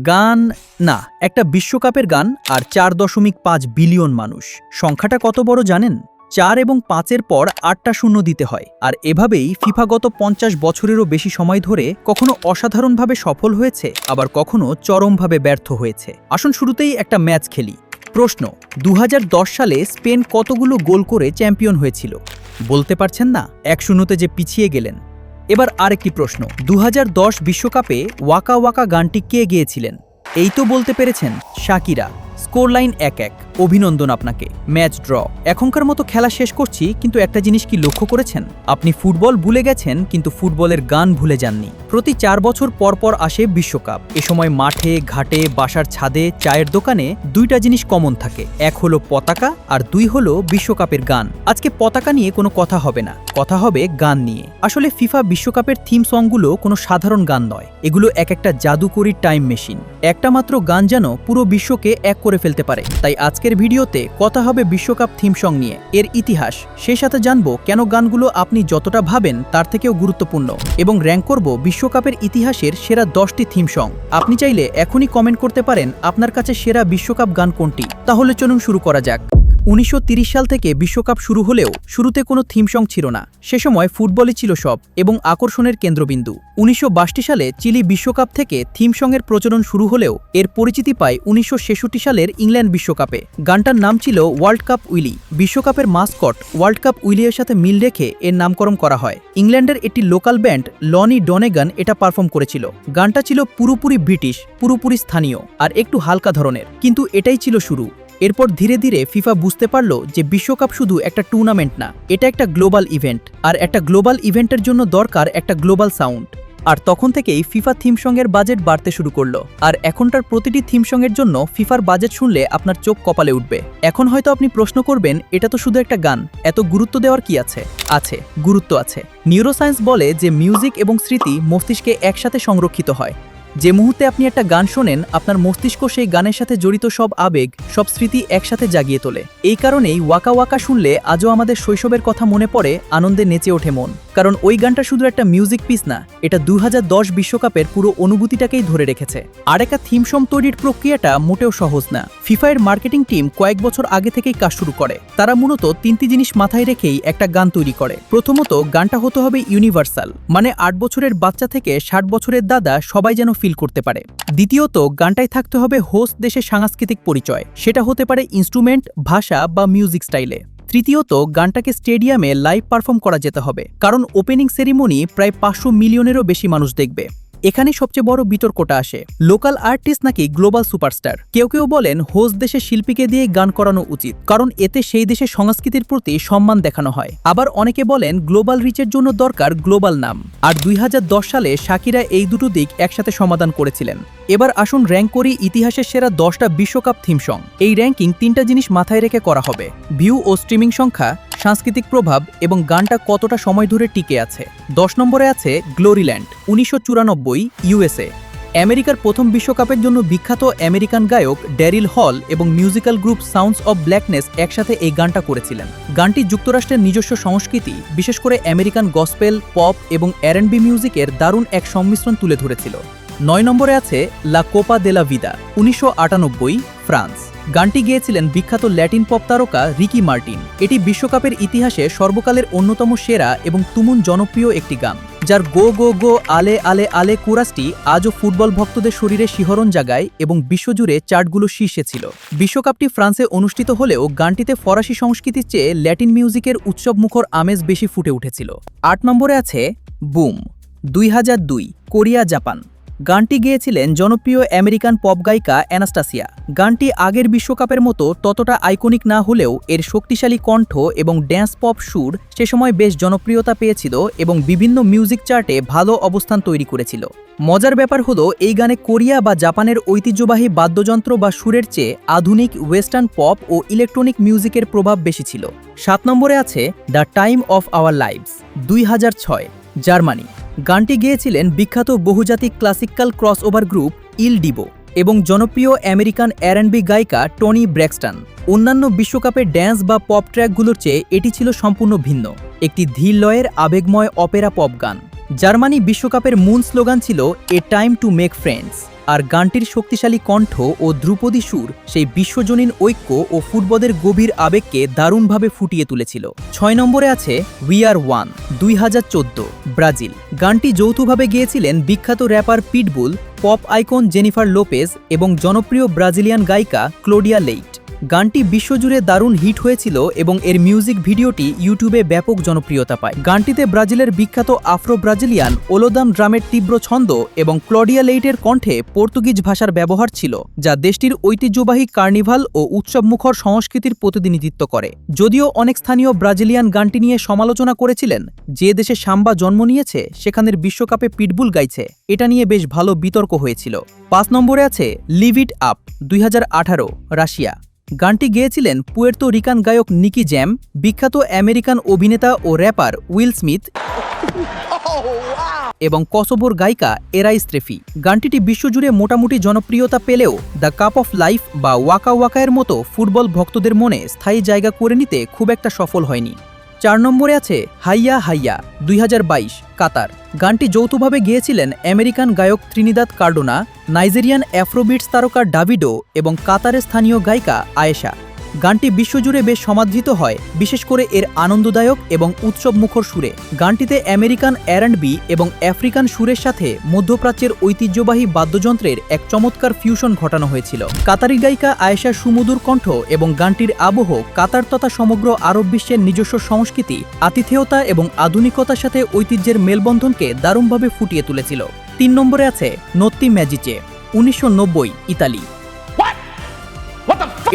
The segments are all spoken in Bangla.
গান না, একটা বিশ্বকাপের গান আর ৪.৫ বিলিয়ন মানুষ। সংখ্যাটা কত বড় জানেন? ৪ এবং ৫-এর পর ৮টা শূন্য দিতে হয়। আর এভাবেই ফিফা গত ৫০ বছরেরও বেশি সময় ধরে কখনো অসাধারণভাবে সফল হয়েছে, আবার কখনো চরমভাবে ব্যর্থ হয়েছে। আসুন শুরুতেই একটা ম্যাচ খেলি। প্রশ্ন: ২০১০ সালে স্পেন কতগুলো গোল করে চ্যাম্পিয়ন হয়েছিল? বলতে পারছেন না? ১-০তে যে পিছিয়ে গেলেন। এবার আরেকটি প্রশ্ন: ২০১০ বিশ্বকাপে ওয়াকা ওয়াকা গানটি কে গেয়েছিলেন? এই তো বলতে পেরেছেন, শাকিরা। Score line ১-১। অভিনন্দন আপনাকে। Match draw. এখনকার মতো খেলা শেষ করছি, কিন্তু একটা জিনিস কি লক্ষ্য করেছেন? আপনি ফুটবল ভুলে গেছেন, কিন্তু ফুটবলের গান ভুলে যাননি। প্রতি ৪ বছর পর পর আসে বিশ্বকাপ। এ সময় মাঠে, ঘাটে, বাসার ছাদে, চায়ের দোকানে দুইটা জিনিস কমন থাকে। এক হলো পতাকা, আর দুই হলো বিশ্বকাপের গান। আজকে পতাকা নিয়ে কোনো কথা হবে না, কথা হবে গান নিয়ে। আসলে ফিফা বিশ্বকাপের থিম সংগুলো কোনো সাধারণ গান নয়, এগুলো এক একটা জাদুকরী টাইম মেশিন। একটা মাত্র গান যেন পুরো বিশ্বকে এক করে ফেলতে পারে। তাই আজকের ভিডিওতে কথা হবে বিশ্বকাপ থিম সং নিয়ে, এর ইতিহাস, সেই সাথে জানবো কেন গানগুলো আপনি যতটা ভাবেন তার থেকেও গুরুত্বপূর্ণ, এবং র্যাঙ্ক করব বিশ্বকাপের ইতিহাসের সেরা 10টি থিম সং। আপনি চাইলে এখনই কমেন্ট করতে পারেন আপনার কাছে সেরা বিশ্বকাপ গান কোনটি। তাহলে চলুন শুরু করা যাক। ১৯৩০ সাল থেকে বিশ্বকাপ শুরু হলেও শুরুতে কোনো থিম সং ছিল না। সে সময় ফুটবলই ছিল সব এবং আকর্ষণের কেন্দ্রবিন্দু। ১৯৬২ সালে চিলি বিশ্বকাপ থেকে থিম সঙের প্রচলন শুরু হলেও এর পরিচিতি পায় ১৯৬৬ সালের ইংল্যান্ড বিশ্বকাপে। গানটার নাম ছিল ওয়ার্ল্ড কাপ উইলি। বিশ্বকাপের মাস্কট ওয়ার্ল্ড কাপ উইলিয়ের সাথে মিল রেখে এর নামকরণ করা হয়। ইংল্যান্ডের একটি লোকাল ব্যান্ড লনি ডনেগান এটা পারফর্ম করেছিল। গানটা ছিল পুরোপুরি ব্রিটিশ, পুরোপুরি স্থানীয়, আর একটু হালকা ধরনের, কিন্তু এটাই ছিল শুরু। এরপর ধীরে ধীরে ফিফা বুঝতে পারল যে বিশ্বকাপ শুধু একটা টুর্নামেন্ট না, এটা একটা গ্লোবাল ইভেন্ট, আর একটা গ্লোবাল ইভেন্টের জন্য দরকার একটা গ্লোবাল সাউন্ড। আর তখন থেকেই ফিফা থিম সঙের বাজেট বাড়তে শুরু করলো। আর এখনটার প্রতিটি থিম সঙের জন্য ফিফার বাজেট শুনলে আপনার চোখ কপালে উঠবে। এখন হয়তো আপনি প্রশ্ন করবেন, এটা তো শুধু একটা গান, এত গুরুত্ব দেওয়ার কি আছে? আছে, গুরুত্ব আছে। নিউরোসায়েন্স বলে যে মিউজিক এবং স্মৃতি মস্তিষ্কে একসাথে সংরক্ষিত হয়। যে মুহূর্তে আপনি একটা গান শোনেন, আপনার মস্তিষ্ক সেই গানের সাথে জড়িত সব আবেগ, সব স্মৃতি একসাথে জাগিয়ে তোলে। এই কারণেই ওয়াকা ওয়াকা শুনলে আজও আমাদের শৈশবের কথা মনে পড়ে, আনন্দে নেচে ওঠে মন। কারণ ওই গানটা শুধু একটা মিউজিক পিস না, এটা ২০১০ বিশ্বকাপের পুরো অনুভূতিটাকেই ধরে রেখেছে। আর একটা থিম সং তৈরির প্রক্রিয়াটা মোটেও সহজ না। ফিফা এর মার্কেটিং টিম কয়েক বছর আগে থেকেই কাজ শুরু করে। তারা মূলত ৩টি জিনিস মাথায় রেখেই একটা গান তৈরি করে। প্রথমত, গানটা হতে হবে ইউনিভার্সাল, মানে ৮ বছরের বাচ্চা থেকে ৬০ বছরের দাদা সবাই যেন ফিল করতে পারে। দ্বিতীয়ত, গানটাই থাকতে হবে হোস্ট দেশের সাংস্কৃতিক পরিচয়, সেটা হতে পারে ইনস্ট্রুমেন্ট, ভাষা বা মিউজিক স্টাইলে। তৃতীয়ত, গানটাকে স্টেডিয়ামে লাইভ পারফর্ম করা যেতে হবে, কারণ ওপেনিং সেরিমনি প্রায় ৫০০ মিলিয়নেরও বেশি মানুষ দেখবে। এখানে সবচেয়ে বড় বিতর্কটা আসে, লোকাল আর্টিস্ট নাকি গ্লোবাল সুপারস্টার। কেউ কেউ বলেন হোস্ট দেশের শিল্পীকে দিয়ে গান করানো উচিত, কারণ এতে সেই দেশের সংস্কৃতির প্রতি সম্মান দেখানো হয়। আবার অনেকে বলেন গ্লোবাল রিচের জন্য দরকার গ্লোবাল নাম। আর ২০১০ সালে শাকিরা এই দুটো দিক একসাথে সমাধান করেছিলেন। এবার আসুন র্যাঙ্ক করি ইতিহাসের সেরা 10টা বিশ্বকাপ থিম সং। এই র্যাঙ্কিং 3টা জিনিস মাথায় রেখে করা হবে: ভিউ ও স্ট্রিমিং সংখ্যা, সাংস্কৃতিক প্রভাব, এবং গানটা কতটা সময় ধরে টিকে আছে। 10 নম্বরে আছে গ্লোরিল্যান্ড, ১৯৯৪, ইউএসএ। আমেরিকার প্রথম বিশ্বকাপের জন্য বিখ্যাত আমেরিকান গায়ক ড্যারিল হল এবং মিউজিক্যাল গ্রুপ সাউন্ডস অব ব্ল্যাকনেস একসাথে এই গানটা করেছিলেন। গানটি যুক্তরাষ্ট্রের নিজস্ব সংস্কৃতি, বিশেষ করে আমেরিকান গসপেল, পপ এবং R&B মিউজিকের দারুণ এক সংমিশ্রণ তুলে ধরেছিল। 9 নম্বরে আছে লা কোপা দে লা ভিদা, ১৯৯৮, ফ্রান্স। গানটি গেয়েছিলেন বিখ্যাত ল্যাটিন পপ তারকা রিকি মার্টিন। এটি বিশ্বকাপের ইতিহাসে সর্বকালের অন্যতম সেরা এবং তুমুল জনপ্রিয় একটি গান, যার গো গো গো আলে আলে আলে কোরাসটি আজও ফুটবল ভক্তদের শরীরে শিহরণ জাগায় এবং বিশ্বজুড়ে চার্টগুলো শীর্ষে ছিল। বিশ্বকাপটি ফ্রান্সে অনুষ্ঠিত হলেও গানটিতে ফরাসি সংস্কৃতির চেয়ে ল্যাটিন মিউজিকের উৎসবমুখর আমেজ বেশি ফুটে উঠেছিল। ৮ নম্বরে আছে বুম, ২০০২, কোরিয়া, জাপান। গানটি গেয়েছিলেন জনপ্রিয় আমেরিকান পপ গায়িকা অ্যানাস্টাসিয়া। গানটি আগের বিশ্বকাপের মতো ততটা আইকনিক না হলেও এর শক্তিশালী কণ্ঠ এবং ড্যান্স পপ সুর সে সময় বেশ জনপ্রিয়তা পেয়েছিল এবং বিভিন্ন মিউজিক চার্টে ভালো অবস্থান তৈরি করেছিল। মজার ব্যাপার হলো, এই গানে কোরিয়া বা জাপানের ঐতিহ্যবাহী বাদ্যযন্ত্র বা সুরের চেয়ে আধুনিক ওয়েস্টার্ন পপ ও ইলেকট্রনিক মিউজিকের প্রভাব বেশি ছিল। 7 নম্বরে আছে the time of our lives, ২০০৬, Germany. গানটি গেয়েছিলেন বিখ্যাত বহুজাতিক ক্লাসিক্যাল ক্রসওভার গ্রুপ ইল ডিভো এবং জনপ্রিয় আমেরিকান R&B গায়িকা টনি ব্র্যাক্সটন। অন্যান্য বিশ্বকাপের ড্যান্স বা পপ ট্র্যাকগুলোর চেয়ে এটি ছিল সম্পূর্ণ ভিন্ন, একটি ধীর লয়ের আবেগময় অপেরা পপ গান। জার্মানি বিশ্বকাপের মূল স্লোগান ছিল a time to make friends. আর গানটির শক্তিশালী কণ্ঠ ও ধ্রুপদী সুর সেই বিশ্বজনীন ঐক্য ও ফুটবলের গভীর আবেগকে দারুণভাবে ফুটিয়ে তুলেছিল। 6 নম্বরে আছে উই আর ওয়ান 2014 ব্রাজিল। গানটি যৌথভাবে গেয়েছিলেন বিখ্যাত rapper Pitbull, pop icon Jennifer Lopez এবং জনপ্রিয় ব্রাজিলিয়ান গায়িকা ক্লোডিয়া লেইট। গানটি বিশ্বজুড়ে দারুণ হিট হয়েছিল এবং এর মিউজিক ভিডিওটি ইউটিউবে ব্যাপক জনপ্রিয়তা পায়। গানটিতে ব্রাজিলের বিখ্যাত আফ্রো ব্রাজিলিয়ান ওলোদাম ড্রামের তীব্র ছন্দ এবং ক্লডিয়া লেইটের কণ্ঠে পর্তুগিজ ভাষার ব্যবহার ছিল, যা দেশটির ঐতিহ্যবাহী কার্নিভাল ও উৎসবমুখর সংস্কৃতির প্রতিনিধিত্ব করে। যদিও অনেক স্থানীয় ব্রাজিলিয়ান গানটি নিয়ে সমালোচনা করেছিলেন, যে দেশে সাম্বা জন্ম নিয়েছে সেখানের বিশ্বকাপে পিটবুল গাইছে, এটা নিয়ে বেশ ভালো বিতর্ক হয়েছিল। 5 নম্বরে আছে লিভ ইট আপ 2018 রাশিয়া। গানটি গেয়েছিলেন পুয়ের্তো রিকান গায়ক নিকি জ্যাম, বিখ্যাত আমেরিকান অভিনেতা ও র্যাপার উইল স্মিথ এবং কসোভোর গায়িকা এরাই স্ট্রেফি। গানটি বিশ্বজুড়ে মোটামুটি জনপ্রিয়তা পেলেও দ্য কাপ অফ লাইফ বা ওয়াকা ওয়াকায়ের মতো ফুটবল ভক্তদের মনে স্থায়ী জায়গা করে নিতে খুব একটা সফল হয়নি। 4 নম্বরে আছে হাইয়া হাইয়া 2022 কাতার। গানটি যৌথভাবে গেয়েছিলেন আমেরিকান গায়ক ত্রিনিদাদ কার্ডোনা, নাইজেরিয়ান অ্যাফ্রোবিটস তারকা ডাভিডো এবং কাতারের স্থানীয় গায়িকা আয়েশা। গানটি বিশ্বজুড়ে বেশ সমাদৃত হয়, বিশেষ করে এর আনন্দদায়ক এবং উৎসবমুখর সুরে। গানটিতে আমেরিকান R&B এবং আফ্রিকান সুরের সাথে মধ্যপ্রাচ্যের ঐতিহ্যবাহী বাদ্যযন্ত্রের এক চমৎকার ফিউশন ঘটানো হয়েছিল। কাতারি গায়িকা আয়েশার সুমধুর কণ্ঠ এবং গানটির আবহ কাতার তথা সমগ্র আরব বিশ্বের নিজস্ব সংস্কৃতি, আতিথেয়তা এবং আধুনিকতার সাথে ঐতিহ্যের মেলবন্ধনকে দারুণভাবে ফুটিয়ে তুলেছিল। 3 নম্বরে আছে নোত্তি ম্যাজিচে 1990 ইতালি।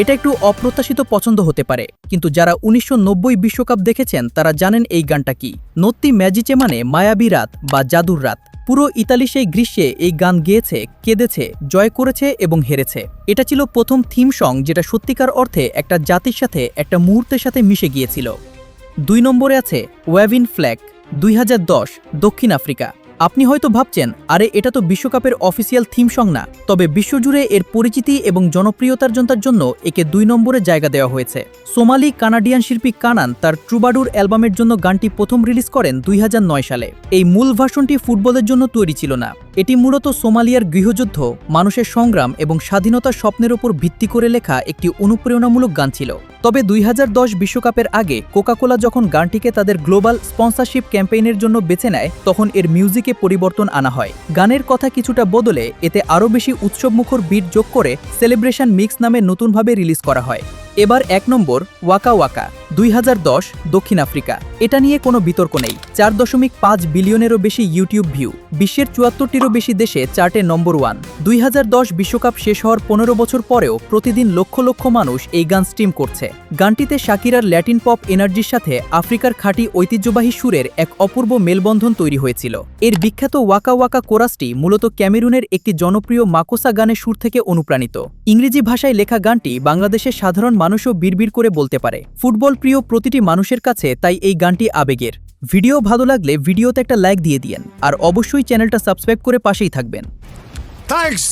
এটা একটু অপ্রত্যাশিত পছন্দ হতে পারে, কিন্তু যারা 1990 বিশ্বকাপ দেখেছেন তারা জানেন এই গানটা কি। নোত্তি ম্যাজিচে মানে মায়াবী রাত বা জাদুর রাত। পুরো ইতালি সেই গ্রীষ্মে এই গান গেয়েছে, কেঁদেছে, জয় করেছে এবং হেরেছে। এটা ছিল প্রথম থিম সং যেটা সত্যিকার অর্থে একটা জাতির সাথে, একটা মুহূর্তের সাথে মিশে গিয়েছিল। 2 নম্বরে আছে ওয়েভিন ফ্ল্যাগ 2010 দক্ষিণ আফ্রিকা। আপনি হয়তো ভাবছেন, আরে এটা তো বিশ্বকাপের অফিসিয়াল থিম সং না, তবে বিশ্বজুড়ে এর পরিচিতি এবং জনপ্রিয়তার জন্য একে 2 নম্বরে জায়গা দেওয়া হয়েছে। সোমালি কানাডিয়ান শিল্পী কানান তার ট্রুবাডুর অ্যালবামের জন্য গানটি প্রথম রিলিজ করেন 2009 সালে। এই মূল ভার্সনটি ফুটবলের জন্য তৈরি ছিল না, এটি মূলত সোমালিয়ার গৃহযুদ্ধ, মানুষের সংগ্রাম এবং স্বাধীনতার স্বপ্নের উপর ভিত্তি করে লেখা একটি অনুপ্রেরণামূলক গান ছিল। তবে 2010 বিশ্বকাপের আগে কোকাকোলা যখন গানটিকে তাদের গ্লোবাল স্পন্সরশিপ ক্যাম্পেইনের জন্য বেছে নেয়, তখন এর মিউজিকে পরিবর্তন আনা হয়। গানের কথা কিছুটা বদলে এতে আরও বেশি উৎসবমুখর বিট যোগ করে সেলিব্রেশন মিক্স নামে নতুনভাবে রিলিজ করা হয়। এবার 1 নম্বর ওয়াকা ওয়াকা 2010 দক্ষিণ আফ্রিকা। এটা নিয়ে কোনো বিতর্ক নেই। 4.5 বিলিয়নেরও বেশি ইউটিউব ভিউ, বিশ্বের 74টিরও বেশি দেশে চার্টে নম্বর 1। 2010 বিশ্বকাপ শেষ হওয়ার 15 বছর পরেও প্রতিদিন লক্ষ লক্ষ মানুষ এই গান স্ট্রিম করছে। গানটিতে শাকিরার ল্যাটিন পপ এনার্জির সাথে আফ্রিকার খাঁটি ঐতিহ্যবাহী সুরের এক অপূর্ব মেলবন্ধন তৈরি হয়েছিল। এর বিখ্যাত ওয়াকা ওয়াকা কোরাসটি মূলত ক্যামেরুনের একটি জনপ্রিয় মাকোসা গানের সুর থেকে অনুপ্রাণিত। ইংরেজি ভাষায় লেখা গানটি বাংলাদেশের সাধারণ মানুষও বিড়বিড় করে বলতে পারে। ফুটবল প্রিয় প্রতিটি মানুষের কাছে তাই এই গানটি আবেগের। ভিডিও ভালো লাগলে ভিডিওতে একটা লাইক দিয়ে দিয়েন, আর অবশ্যই চ্যানেলটা সাবস্ক্রাইব করে পাশেই থাকবেন। Thanks!